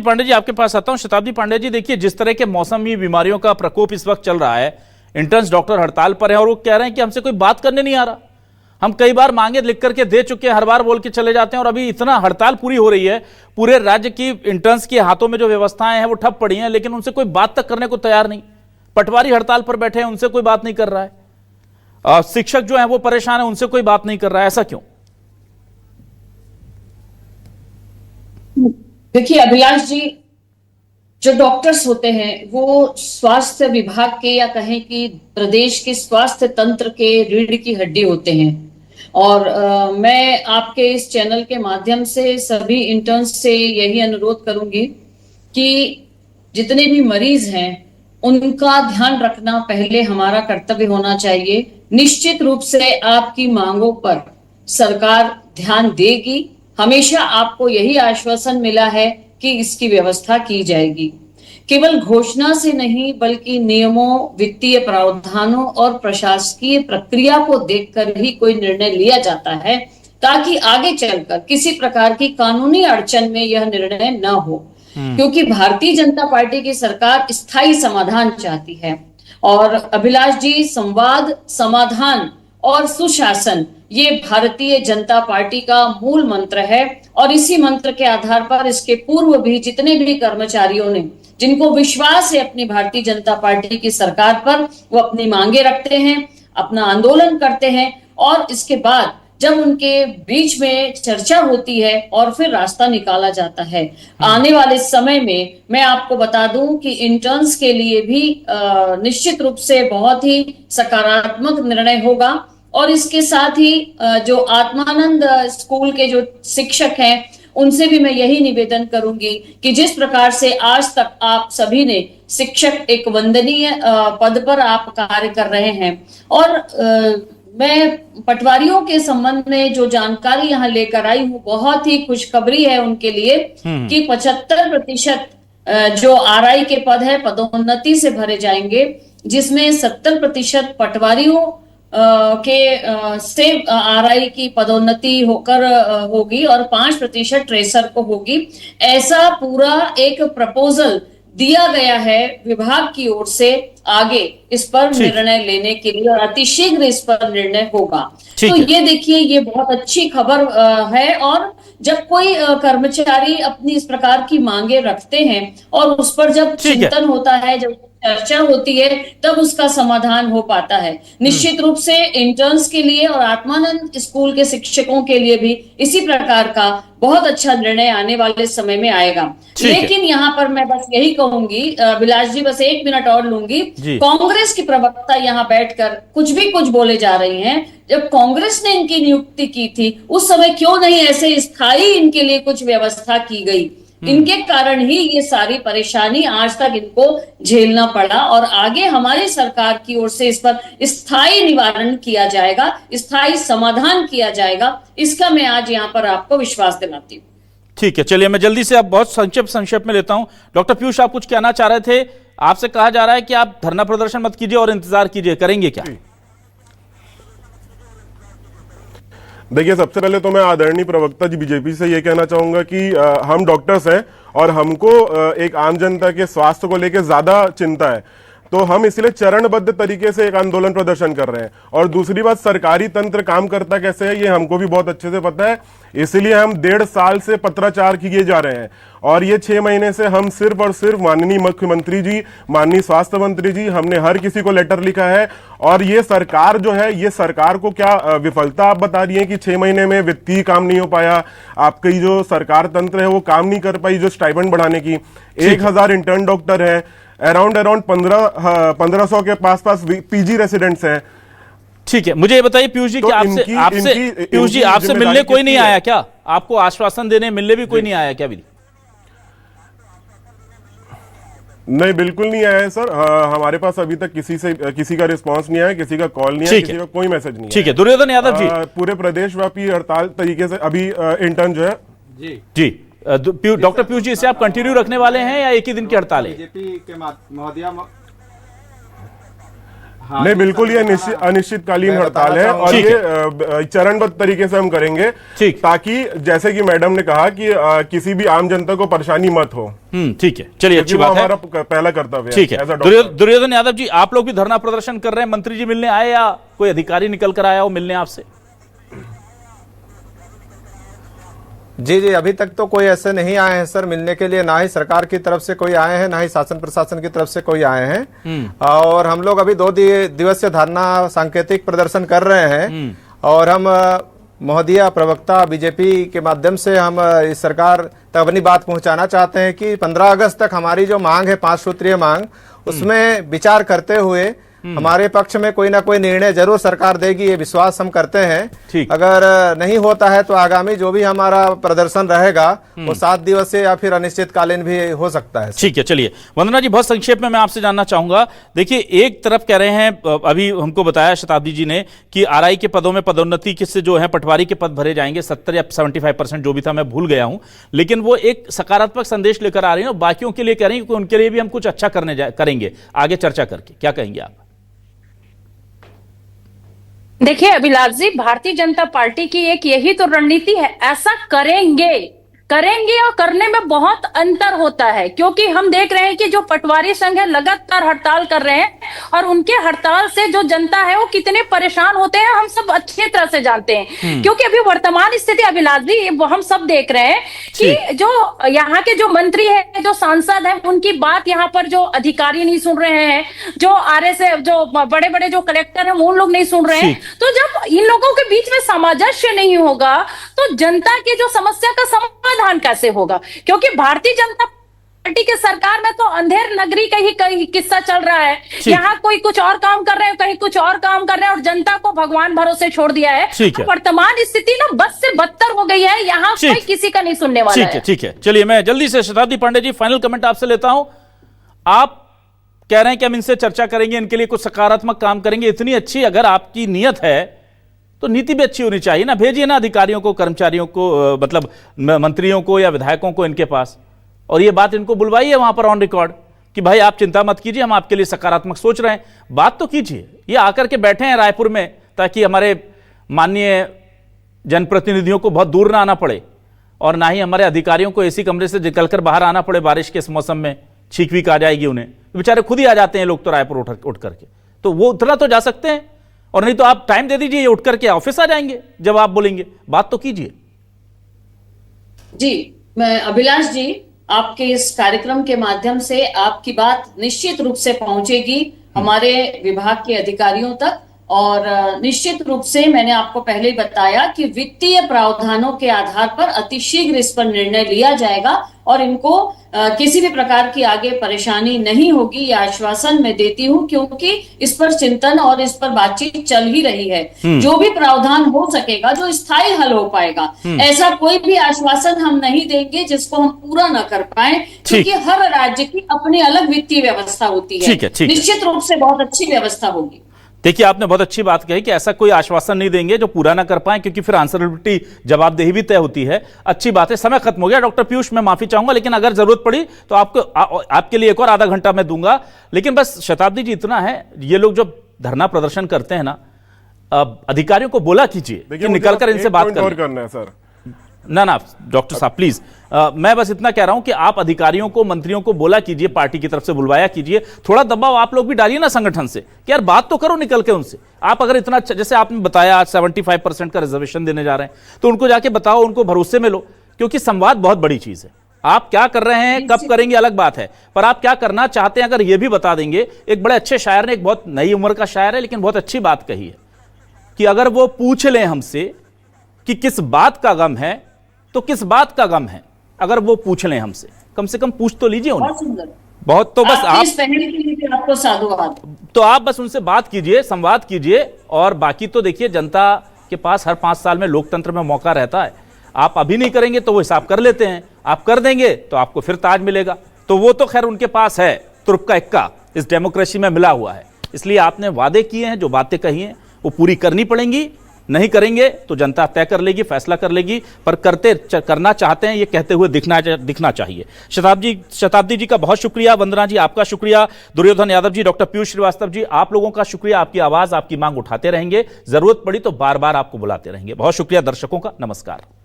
पांडे जी आपके पास आता हूं। शताब्दी पांडे जी, देखिए जिस तरह के मौसमी बीमारियों का प्रकोप इस वक्त चल रहा है, इंटर्न्स डॉक्टर हड़ताल पर हैं और वो कह रहे हैं कि हमसे कोई बात करने नहीं आ रहा। हम कई बार मांगे लिख करके दे चुके हैं, हर बार बोल के चले जाते हैं और अभी इतना हड़ताल पूरी हो रही है, पूरे राज्य की इंटर्न्स के हाथों में जो व्यवस्थाएं हैं वो ठप पड़ी हैं, लेकिन उनसे कोई बात तक करने को तैयार नहीं। पटवारी हड़ताल पर बैठे हैं, उनसे कोई बात नहीं कर रहा है। शिक्षक जो है वो परेशान है, उनसे कोई बात नहीं कर रहा है। ऐसा क्यों? देखिए अभिलाष जी, जो डॉक्टर्स होते हैं वो स्वास्थ्य विभाग के या कहें कि प्रदेश के स्वास्थ्य तंत्र के रीढ़ की हड्डी होते हैं। और मैं आपके इस चैनल के माध्यम से सभी इंटर्न्स से यही अनुरोध करूंगी कि जितने भी मरीज हैं उनका ध्यान रखना पहले हमारा कर्तव्य होना चाहिए। निश्चित रूप से आपकी मांगों पर सरकार ध्यान देगी। हमेशा आपको यही आश्वासन मिला है कि इसकी व्यवस्था की जाएगी। केवल घोषणा से नहीं बल्कि नियमों, वित्तीय प्रावधानों और प्रशासकीय प्रक्रिया को देखकर ही कोई निर्णय लिया जाता है, ताकि आगे चलकर किसी प्रकार की कानूनी अड़चन में यह निर्णय न हो। क्योंकि भारतीय जनता पार्टी की सरकार स्थायी समाधान चाहती है। और अभिलाष जी, संवाद, समाधान और सुशासन ये भारतीय जनता पार्टी का मूल मंत्र है। और इसी मंत्र के आधार पर इसके पूर्व भी जितने भी कर्मचारियों ने, जिनको विश्वास है अपनी भारतीय जनता पार्टी की सरकार पर, वो अपनी मांगे रखते हैं, अपना आंदोलन करते हैं और इसके बाद जब उनके बीच में चर्चा होती है और फिर रास्ता निकाला जाता है। आने वाले समय में मैं आपको बता दूं कि इंटर्न्स के लिए भी निश्चित रूप से बहुत ही सकारात्मक निर्णय होगा। और इसके साथ ही जो आत्मानंद स्कूल के जो शिक्षक हैं उनसे भी मैं यही निवेदन करूंगी कि जिस प्रकार से आज तक आप सभी ने शिक्षक एक वंदनीय पद पर आप कार्य कर रहे हैं। और मैं पटवारियों के संबंध में जो जानकारी यहाँ लेकर आई हूँ, बहुत ही खुशखबरी है उनके लिए कि 75% जो आरआई के पद है पदोन्नति से भरे जाएंगे, जिसमें 70% पटवारियों से आरआई की पदोन्नति होकर होगी और 5% ट्रेसर को होगी। ऐसा पूरा एक प्रपोजल दिया गया है विभाग की ओर से आगे इस पर निर्णय लेने के लिए और अतिशीघ्र इस पर निर्णय होगा। तो ये देखिए, ये बहुत अच्छी खबर है। और जब कोई कर्मचारी अपनी इस प्रकार की मांगे रखते हैं और उस पर जब चिंतन होता है, जब चर्चा होती है, तब उसका समाधान हो पाता है। निश्चित रूप से इंटर्न्स के लिए और आत्मानंद स्कूल के शिक्षकों के लिए भी इसी प्रकार का बहुत अच्छा निर्णय आने वाले समय में आएगा। लेकिन यहाँ पर मैं बस यही कहूंगी विलास जी, बस 1 मिनट और लूंगी। कांग्रेस की प्रवक्ता यहाँ बैठकर कुछ बोले जा रही हैं। जब कांग्रेस ने इनकी नियुक्ति की थी उस समय क्यों नहीं ऐसे स्थायी इनके लिए कुछ व्यवस्था की गई? इनके कारण ही ये सारी परेशानी आज तक इनको झेलना पड़ा। और आगे हमारी सरकार की ओर से इस पर स्थायी निवारण किया जाएगा, स्थायी समाधान किया जाएगा, इसका मैं आज यहाँ पर आपको विश्वास दिलाती हूँ। ठीक है, चलिए मैं जल्दी से अब बहुत संक्षेप में लेता हूं। डॉक्टर पीयूष, आप कुछ कहना चाह रहे थे? आपसे कहा जा रहा है कि आप धरना प्रदर्शन मत कीजिए और इंतजार कीजिए, करेंगे क्या? देखिए, सबसे पहले तो मैं आदरणीय प्रवक्ता जी बीजेपी से ये कहना चाहूंगा कि हम डॉक्टर्स हैं और हमको एक आम जनता के स्वास्थ्य को लेकर ज्यादा चिंता है, तो हम इसलिए चरणबद्ध तरीके से एक आंदोलन प्रदर्शन कर रहे हैं। और दूसरी बात, सरकारी तंत्र काम करता कैसे है ये हमको भी बहुत अच्छे से पता है, इसलिए हम 1.5 साल से पत्राचार किए जा रहे हैं। और ये 6 महीने से हम सिर्फ और सिर्फ माननीय मुख्यमंत्री जी, माननीय स्वास्थ्य मंत्री जी, हमने हर किसी को लेटर लिखा है। और ये सरकार जो है, ये सरकार को क्या विफलता आप बता रही है कि 6 महीने में वित्तीय काम नहीं हो पाया, आपकी जो सरकार तंत्र है वो काम नहीं कर पाई जो स्टाइपेंड बढ़ाने की। 1000 इंटर्न डॉक्टर है, अराउंड 1500 के पास पीजी रेसिडेंट्स हैं। ठीक है, मुझे ये बताइए पीयूष जी, कि आपसे मिलने कोई नहीं आया क्या? आपको आश्वासन देने मिलने भी कोई नहीं आया क्या? नहीं, बिल्कुल नहीं आया है सर। हमारे पास अभी तक किसी का रिस्पांस नहीं आया, किसी का कॉल नहीं आया, किसी का कोई मैसेज नहीं। ठीक है, दुर्योधन यादव जी, पूरे प्रदेशव्यापी हड़ताल तरीके से अभी इंटर्न जो है जी डॉक्टर पीयूष जी, इसे आप कंटिन्यू रखने वाले हैं या एक ही दिन की हड़ताल है? बीजेपी के महोदया, नहीं, बिल्कुल ये अनिश्चितकालीन हड़ताल है और ये चरणबद्ध तरीके से हम करेंगे, ताकि जैसे कि मैडम ने कहा कि किसी भी आम जनता को परेशानी मत हो। ठीक है, चलिए, अच्छी बात है, हमारा पहला कर्तव्य है। ठीक है, दुर्योधन यादव जी, आप लोग भी धरना प्रदर्शन कर रहे हैं, मंत्री जी मिलने आए या कोई अधिकारी निकल कर आया हो मिलने आपसे? जी, अभी तक तो कोई ऐसे नहीं आए हैं सर मिलने के लिए, ना ही सरकार की तरफ से कोई आए हैं, ना ही शासन प्रशासन की तरफ से कोई आए हैं। और हम लोग अभी 2 दिवसीय धरना सांकेतिक प्रदर्शन कर रहे हैं और हम महोदया प्रवक्ता बीजेपी के माध्यम से हम इस सरकार तक अपनी बात पहुंचाना चाहते हैं कि 15 अगस्त तक हमारी जो मांग है 5 सूत्रीय मांग, उसमें विचार करते हुए हमारे पक्ष में कोई ना कोई निर्णय जरूर सरकार देगी, ये विश्वास हम करते हैं। अगर नहीं होता है तो आगामी जो भी हमारा प्रदर्शन रहेगा वो 7 दिवसीय या फिर अनिश्चितकालीन भी हो सकता है। ठीक है, चलिए वंदना जी, बहुत संक्षेप में मैं आपसे जानना चाहूंगा, देखिए एक तरफ कह रहे हैं, अभी हमको बताया शताब्दी जी ने कि आरआई के पदों में पदोन्नति से जो है पटवारी के पद भरे जाएंगे, 70 या 75% जो भी था, मैं भूल गया हूं, लेकिन वो एक सकारात्मक संदेश लेकर आ रही है और बाकियों के लिए कह रही है कि उनके लिए भी हम कुछ अच्छा करेंगे आगे चर्चा करके। क्या कहेंगे आप? देखिए अभिलाष जी, भारतीय जनता पार्टी की एक यही तो रणनीति है, ऐसा करेंगे और करने में बहुत अंतर होता है, क्योंकि हम देख रहे हैं कि जो पटवारी संघ है लगातार हड़ताल कर रहे हैं और उनके हड़ताल से जो जनता है वो कितने परेशान होते हैं हम सब अच्छी तरह से जानते हैं। क्योंकि अभी वर्तमान स्थिति अभिलाष जी हम सब देख रहे हैं कि जो यहाँ के जो मंत्री है, जो सांसद है, उनकी बात यहाँ पर जो अधिकारी नहीं सुन रहे हैं, जो RS जो बड़े बड़े जो कलेक्टर है उन लोग नहीं सुन रहे हैं। तो जब इन लोगों के बीच में सामंजस्य नहीं होगा तो जनता की जो समस्या का समाधान कैसे होगा? क्योंकि भारतीय जनता पार्टी के सरकार में तो अंधेर नगरी का ही किस्सा चल रहा है, यहाँ कोई कुछ और काम कर रहे हैं, कहीं कुछ और काम कर रहे हैं और जनता को भगवान भरोसे छोड़ दिया है। वर्तमान स्थिति ना बद से बदतर हो गई है, यहाँ कोई किसी का नहीं सुनने वाला है। ठीक है, चलिए मैं जल्दी से शताब्दी पांडे जी फाइनल कमेंट आपसे लेता हूं। आप कह रहे हैं कि हम इनसे चर्चा करेंगे, इनके लिए कुछ सकारात्मक काम करेंगे, इतनी अच्छी अगर आपकी नीयत है तो नीति भी अच्छी होनी चाहिए ना, भेजिए ना अधिकारियों को, कर्मचारियों को, मतलब मंत्रियों को या विधायकों को इनके पास, और ये बात इनको बुलवाइए वहां पर ऑन रिकॉर्ड कि भाई आप चिंता मत कीजिए, हम आपके लिए सकारात्मक सोच रहे हैं। बात तो कीजिए, ये आकर के बैठे हैं रायपुर में ताकि हमारे माननीय जनप्रतिनिधियों को बहुत दूर ना आना पड़े और ना ही हमारे अधिकारियों को एसी कमरे से निकलकर बाहर आना पड़े बारिश के इस मौसम में, छींक वीक आ जाएगी उन्हें, बेचारे खुद ही आ जाते हैं लोग तो रायपुर उठ करके, तो वो उतना तो जा सकते हैं, और नहीं तो आप टाइम दे दीजिए, ये उठ करके ऑफिस आ जाएंगे जब आप बोलेंगे। बात तो कीजिए। जी, मैं अभिलाष जी, आपके इस कार्यक्रम के माध्यम से आपकी बात निश्चित रूप से पहुंचेगी हमारे विभाग के अधिकारियों तक, और निश्चित रूप से मैंने आपको पहले ही बताया कि वित्तीय प्रावधानों के आधार पर अतिशीघ्र इस पर निर्णय लिया जाएगा और इनको किसी भी प्रकार की आगे परेशानी नहीं होगी, यह आश्वासन मैं देती हूं, क्योंकि इस पर चिंतन और इस पर बातचीत चल ही रही है। जो भी प्रावधान हो सकेगा, जो स्थायी हल हो पाएगा, ऐसा कोई भी आश्वासन हम नहीं देंगे जिसको हम पूरा न कर पाए, क्योंकि हर राज्य की अपनी अलग वित्तीय व्यवस्था होती है। निश्चित रूप से बहुत अच्छी व्यवस्था होगी। देखिए, आपने बहुत अच्छी बात कही कि ऐसा कोई आश्वासन नहीं देंगे जो पूरा ना कर पाए, क्योंकि फिर आंसरेबिलिटी, जवाबदेही भी तय होती है। अच्छी बात है। समय खत्म हो गया डॉक्टर पीयूष, मैं माफी चाहूंगा, लेकिन अगर जरूरत पड़ी तो आपके लिए एक और आधा घंटा मैं दूंगा। लेकिन बस शताब्दी जी, इतना है, ये लोग जो धरना प्रदर्शन करते हैं ना, अधिकारियों को बोला कीजिए कि निकलकर इनसे बात करना है सर। ना डॉक्टर साहब प्लीज, मैं बस इतना कह रहा हूं कि आप अधिकारियों को, मंत्रियों को बोला कीजिए, पार्टी की तरफ से बुलवाया कीजिए, थोड़ा दबाव आप लोग भी डालिए ना संगठन से कि यार बात तो करो निकल के उनसे। आप अगर इतना, जैसे आपने बताया आज 75% का रिजर्वेशन देने जा रहे हैं, तो उनको जाके बताओ, उनको भरोसे में लो, क्योंकि संवाद बहुत बड़ी चीज है। आप क्या कर रहे हैं, कब करेंगे अलग बात है, पर आप क्या करना चाहते हैं अगर ये भी बता देंगे। एक बड़े अच्छे शायर ने, एक बहुत नई उम्र का शायर है लेकिन बहुत अच्छी बात कही है कि अगर वो पूछ लें हमसे कि किस बात का गम है, तो किस बात का गम है, अगर वो पूछ लें हमसे, कम से कम पूछ तो लीजिए उन्हें। बहुत तो बस आपको साधुवाद। तो आप बस उनसे बात कीजिए, संवाद कीजिए, और बाकी तो देखिए जनता के पास हर 5 साल में लोकतंत्र में मौका रहता है। आप अभी नहीं करेंगे तो वो हिसाब कर लेते हैं, आप कर देंगे तो आपको फिर ताज मिलेगा। तो वो तो खैर उनके पास है, तुर्क का इक्का इस डेमोक्रेसी में मिला हुआ है। इसलिए आपने वादे किए हैं, जो बातें कही हैं वो पूरी करनी पड़ेंगी, नहीं करेंगे तो जनता तय कर लेगी, फैसला कर लेगी, पर करना चाहते हैं ये कहते हुए दिखना चाहिए। शताब्दी जी का बहुत शुक्रिया, वंदना जी आपका शुक्रिया, दुर्योधन यादव जी, डॉक्टर पीयूष श्रीवास्तव जी, आप लोगों का शुक्रिया। आपकी आवाज, आपकी मांग उठाते रहेंगे, जरूरत पड़ी तो बार बार आपको बुलाते रहेंगे। बहुत शुक्रिया दर्शकों का, नमस्कार।